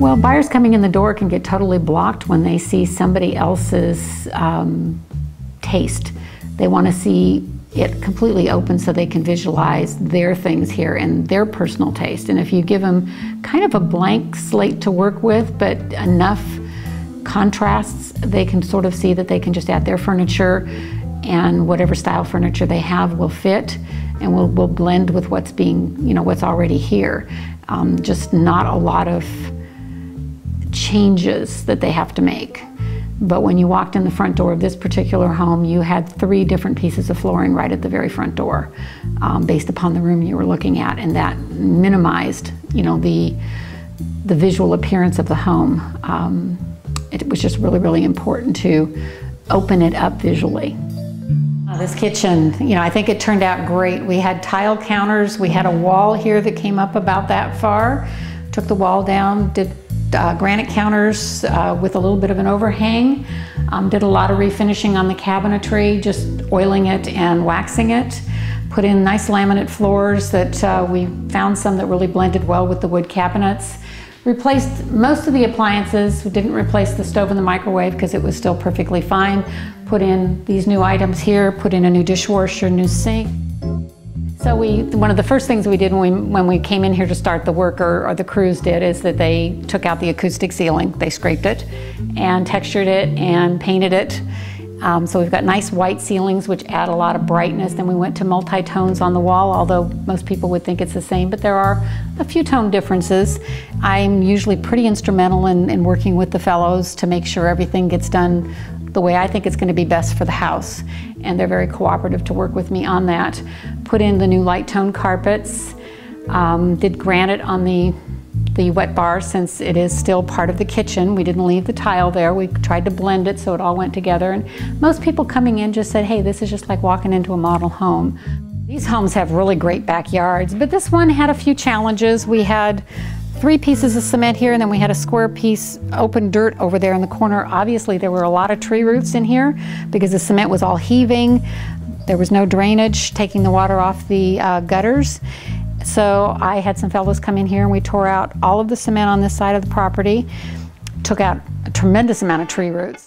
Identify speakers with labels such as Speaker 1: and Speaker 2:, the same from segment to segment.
Speaker 1: Well, buyers coming in the door can get totally blocked when they see somebody else's taste. They want to see it completely open so they can visualize their things here and their personal taste. And if you give them kind of a blank slate to work with, but enough contrasts, they can sort of see that they can just add their furniture, and whatever style furniture they have will fit and will blend with what's being, what's already here. Just not a lot of changes that they have to make. But when you walked in the front door of this particular home, you had 3 different pieces of flooring right at the very front door, based upon the room you were looking at, and that minimized, the visual appearance of the home. It was just really, really important to open it up visually. This kitchen, I think it turned out great. We had tile counters. We had a wall here that came up about that far. Took the wall down, did granite counters with a little bit of an overhang. Did a lot of refinishing on the cabinetry, just oiling it and waxing it. Put in nice laminate floors that we found some that really blended well with the wood cabinets. Replaced most of the appliances. We didn't replace the stove and the microwave because it was still perfectly fine. Put in these new items here, put in a new dishwasher, new sink. So one of the first things we did when we came in here to start the work, or the crews did, is that they took out the acoustic ceiling. They scraped it and textured it and painted it. So we've got nice white ceilings which add a lot of brightness. Then we went to multi-tones on the wall, although most people would think it's the same, but there are a few tone differences. I'm usually pretty instrumental in working with the fellows to make sure everything gets done the way I think it's going to be best for the house. And they're very cooperative to work with me on that. Put in the new light tone carpets, did granite on the wet bar since it is still part of the kitchen. We didn't leave the tile there. We tried to blend it so it all went together. And most people coming in just said, hey, this is just like walking into a model home. These homes have really great backyards, but this one had a few challenges. We had 3 pieces of cement here, and then we had a square piece open dirt over there in the corner. Obviously, there were a lot of tree roots in here because the cement was all heaving. There was no drainage taking the water off the gutters. So I had some fellows come in here and we tore out all of the cement on this side of the property, took out a tremendous amount of tree roots.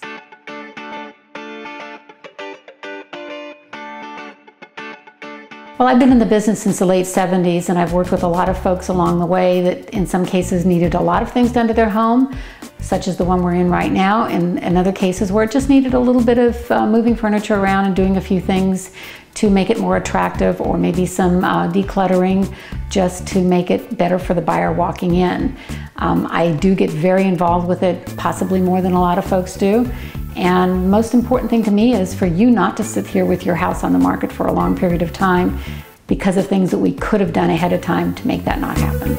Speaker 1: Well, I've been in the business since the late 70s, and I've worked with a lot of folks along the way that in some cases needed a lot of things done to their home, such as the one we're in right now, and in other cases where it just needed a little bit of moving furniture around and doing a few things to make it more attractive, or maybe some decluttering just to make it better for the buyer walking in. I do get very involved with it, possibly more than a lot of folks do. And most important thing to me is for you not to sit here with your house on the market for a long period of time because of things that we could have done ahead of time to make that not happen.